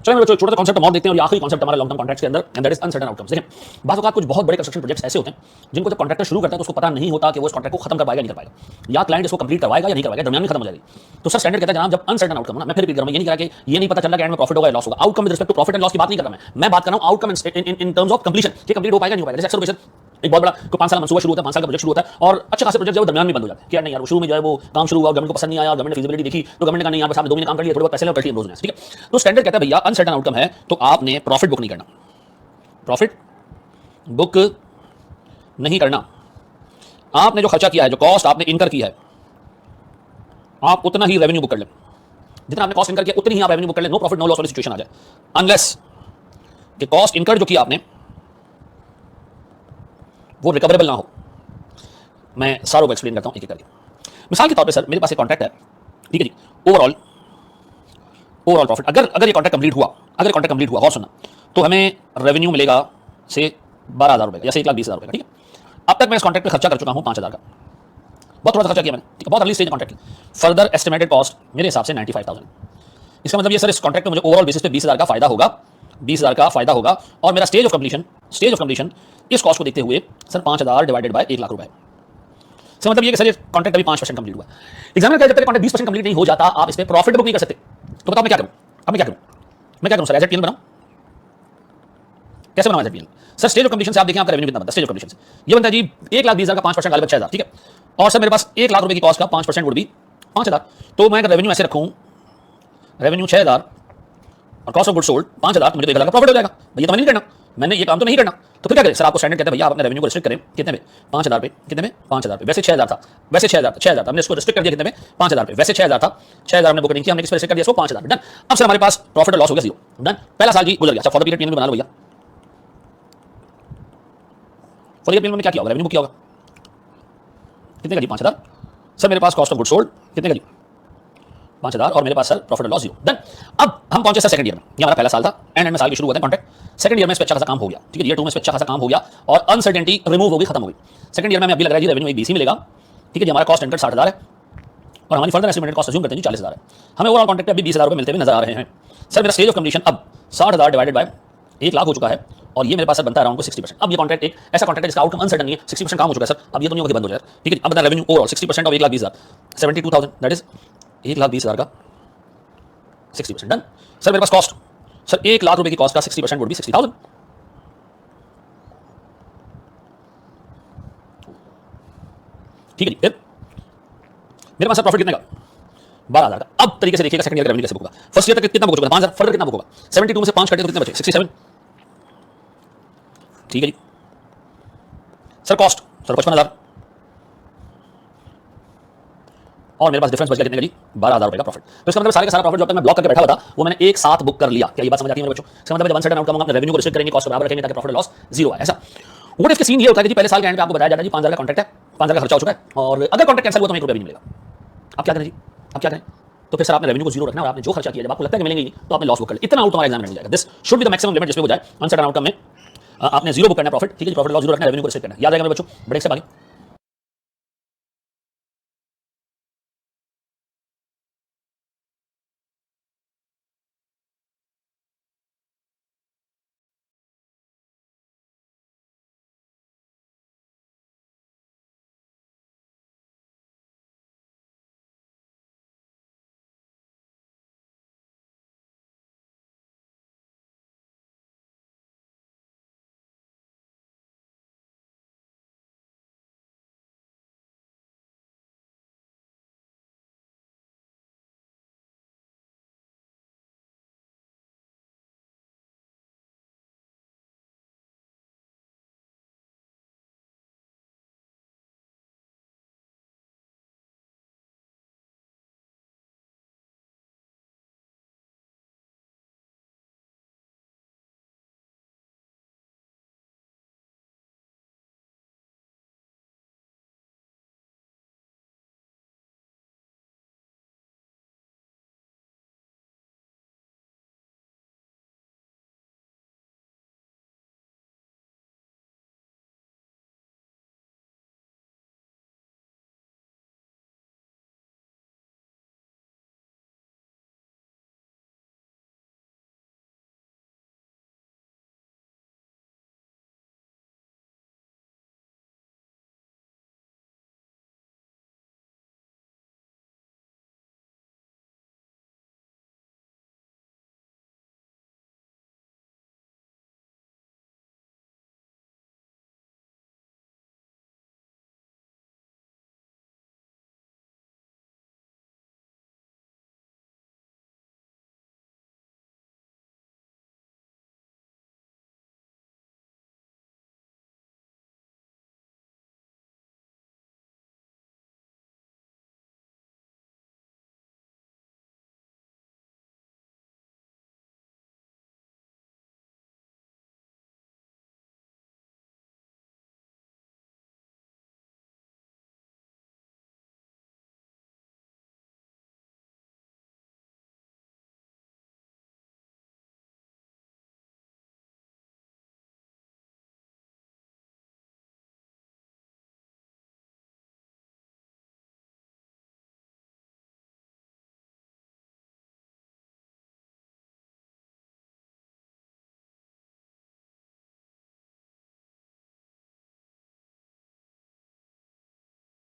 चलो बच्चों छोटा सा कॉन्सेप्ट और देखते हैं और आखिरी कॉन्सेप्ट हमारा लॉन्ग टर्म कॉन्ट्रैक्ट्स के अंदर and that is uncertain outcomes. देखिए बात होगा कुछ बहुत बड़े कंस्ट्रक्शन प्रोजेक्ट्स ऐसे होते हैं जिनको जब कॉन्ट्रैक्टर शुरू करता है तो उसको पता नहीं होता कि वो इस कॉन्ट्रैक्ट को खत्म कर पाएगा नहीं कर पाएगा, या क्लाइंट इसको कंप्लीट करवाएगा या नहीं करवाएगा, दरमियान में खत्म हो जाएगी। तो सर स्टैंडर्ड कहता है जनाब जब अनसर्टेन आउटकम ना, मैं फिर रिपीट कर रहा हूं, ये नहीं कह रहा कि ये नहीं पता चल रहा कि एंड में प्रॉफिट होगा या लॉस होगा। Outcome with respect to profit and loss की बात नहीं कर रहा मैं बात कर रहा हूं outcome in terms of completion, कि कंप्लीट हो पाएगा नहीं हो पाएगा। जैसे अक्सर एक बहुत बड़ा को 5 साल मंसूबा शुरू होता है, 5 साल का प्रोजेक्ट शुरू होता है और अच्छे खासे प्रोजेक्ट जो दरमियान में बंद हो जाते हैं कि यार नहीं यार वो शुरू में जो है वो काम शुरू हुआ, गवर्नमेंट को पसंद नहीं आया, गवर्नमेंट ने फिजिबिलिटी देखी तो गवर्नमेंट का नहीं, यहाँ पर साहब 2 महीने काम कर लिया, थोड़े बहुत पैसे कर लिए रोज ने, ठीक है। तो स्टैंडर्ड कहता है भैया अनसर्टेन आउटकम है तो आपने प्रॉफिट बुक नहीं करना, प्रॉफिट बुक नहीं करना। आपने जो खर्चा किया है, जो कॉस्ट आपने इनकर की है, आप उतना ही रेवेन्यू बुक कर लें, जितना आपने कॉस्ट इनकर किया उतनी ही आप रेवेन्यू बुक कर लें, नो प्रॉफिट नो लॉस वाली सिचुएशन आ जाए, अनलेस कि कॉस्ट इनकर जो किया आपने वो रिकवरेबल ना हो। मैं सारों को एक्सप्लेन करता हूं एक एक करके। मिसाल के तौर पे सर मेरे पास एक कॉन्ट्रैक्ट है, ठीक है जी, ओवरऑल प्रॉफिट अगर ये कॉन्ट्रैक्ट कंप्लीट हुआ और सुनना तो हमें रेवेन्यू मिलेगा से 12,000 रुपए का या से 1,20,000 रुपए का, ठीक है। अब तक मैं इस कॉन्ट्रैक्ट पे खर्चा कर चुका हूं 5,000 का, बहुत थोड़ा सा खर्चा किया मैंने, ठीक है, बहुत अर्ली स्टेज कॉन्ट्रैक्ट की। फर्दर एस्टिमेटेड कॉस्ट मेरे हिसाब से 95,000। इसका मतलब ये सर इस कॉन्ट्रैक्ट में मुझे ओवरऑल बेसिस पे 20,000 का फायदा होगा, 20,000 का फायदा होगा और मेरा स्टेज ऑफ कंप्लीशन इस कॉस्ट को देखते हुए सर 5,000 डिवाइडेड बाय 1 लाख रुपए। इसका मतलब ये कि सर ये कॉन्ट्रैक्ट अभी 5% कंप्लीट हुआ। एग्जामिनर कहता है जब तक कॉन्ट्रैक्ट 20% कंप्लीट नहीं हो जाता आप इस पे प्रॉफिट बुक नहीं कर सकते। तो बताओ मैं क्या करूं, मैं क्या करूं सर, एजेट पीएल बनाऊं, कैसे बनाऊं एजेट PL? Sir stage of completion से आप देखें आपका रेवेन्यू कितना बनता है, स्टेज ऑफ कंप्लीशन से ये बनता है जी 1,20,000 का 5% गालिबन 6,000, ठीक है। और सर मेरे पास 1 लाख रुपए की कॉस्ट का 5% वुड भी 5,000। तो मैं अगर रेवेन्यू ऐसे रखूं, रेवेन्यू 6,000 और कॉस्ट ऑफ गुड सोल्ड 5,000 तो मुझे 1,00,000 का प्रॉफिट हो जाएगा। भैया तो मैंने नहीं करना, मैंने ये काम तो नहीं करना, तो फिर क्या करें सर? आपको स्टैंडर्ड कहते हैं भैया आप अपने रेवेन्यू को रिस्ट्रिक्ट करें कितने में, 5,000 पे, कितने में 5,000 पे, वैसे 6,000 था, वैसे 6,000 था, हमने इसको रिस्ट्रिक्ट कर दिया कितने में 5,000 पे, वैसे 6,000 था, 6,000 हमने बुक नहीं किया, हमने किस पे रिस्ट्रिक्ट कर दिया इसको 5,000, डन। अब सर हमारे पास प्रॉफिट और लॉस हो गया 0, डन। पहला साल जी गुजर गया, फॉर द पीरियड पीएनबी बना लो भैया। फॉर द पीरियड में क्या किया होगा, रेवेन्यू बुक किया होगा कितने का जी 5,000। सर मेरे पास कॉस्ट ऑफ गुड सोल्ड कितने का जी 5,000 और मेरे पास सर प्रॉफिट और लॉस 0, डन। अब हम पहुंचे सर सेकंड ईयर में, ये हमारा पहला साल था, एंड में साल के शुरू हुआ था कॉन्ट्रैक्ट। सेकंड ईयर में इस पे अच्छा खासा काम हो गया, ठीक है, ईयर 2 में इस पे अच्छा खासा काम हो गया और अनसर्टेनिटी रिमूव हो गई, खत्म हो गई। सेकंड ईयर में हमें अभी लग रहा है जी रेवेन्यू 20 मिलेगा, ठीक है जी, हमारा कॉस्ट इनकर 60,000 है और हमारी फर्दर एस्टिमेटेड कॉस्ट अज्यूम करते हैं जी 40,000 है, हमें ओवरऑल कॉन्ट्रैक्ट पे अभी 20,000 रुपए मिलते हुए नजर आ रहे हैं। सर मेरा स्टेज ऑफ कंप्लीशन अब 60,000 डिवाइडेड बाय 1 लाख हो चुका है और ये मेरे पास सर बनता है अराउंड 60%। अब ये कॉन्ट्रैक्ट एक ऐसा कॉन्ट्रैक्ट है जिसका आउटकम अनसर्टेन नहीं है, 60% काम हो चुका है सर, अब ये तो नहीं होगा कि बंद हो जाए, ठीक है। अब बता revenue overall 60% of 1,20,000 72,000, that is 1,20,000 का 60%, डन। सर मेरे पास कॉस्ट, सर 1 लाख रुपए की कॉस्ट का 60% वुड बी 60,000, ठीक है जी। फिर मेरे पास सर प्रॉफिट कितने का 12,000 का। अब तरीके से देखिएगा सेकंड ईयर का रेवेन्यू कैसे बुक होगा। फर्स्ट ईयर तक कितना बुक हो चुका था 5,000, फर्दर कितना बुक होगा 72 में से 5 कटे तो कितने बचे 67, ठीक है जी। सर कॉस्ट सर 55,000 और मेरे पास डिफरेंस बच गया कितने का जी 12,000 रुपए का प्रॉफिट। तो इसका मतलब सारे का सारा प्रॉफिट जो तक मैं ब्लॉक करके बैठा हुआ था वो मैंने एक साथ बुक कर लिया। क्या ये बात समझ आती है मेरे बच्चों? इसका मतलब जब अनसर्टेन आउटकम अपने रेवेन्यू को रिस्ट्रिक्ट करेंगे, कॉस्ट बराबर रखेंगे ताकि प्रॉफिट लॉस 0 आए। ऐसा व्हाट इफ के सीन ये होता है कि जी पहले साल के एंड पे आपको बताया जाता है जी 5,000 का कॉन्ट्रैक्ट है, 5,000 का खर्चा हो चुका है और अगर कॉन्ट्रैक्ट कैंसिल हुआ तो 1 रुपया भी नहीं मिलेगा। आप क्या करें जी, आप क्या करें? तो फिर सर आपने रेवेन्यू को 0 रखना और आपने जो खर्चा किया जब आपको लगता है कि मिलेंगे नहीं तो आपने लॉस बुक कर लिया। इतना आउट तुम्हारा एग्जाम में मिल जाएगा। This should be the maximum limit जिसपे हो जाए अनसर्टेन आउटकम में आपने 0 बुक करना है प्रॉफिट, ठीक है, प्रॉफिट लॉस 0 रखना है, रेवेन्यू को रिस्ट्रिक्ट करना है। याद आएगा मेरे बच्चों, बड़े से आगे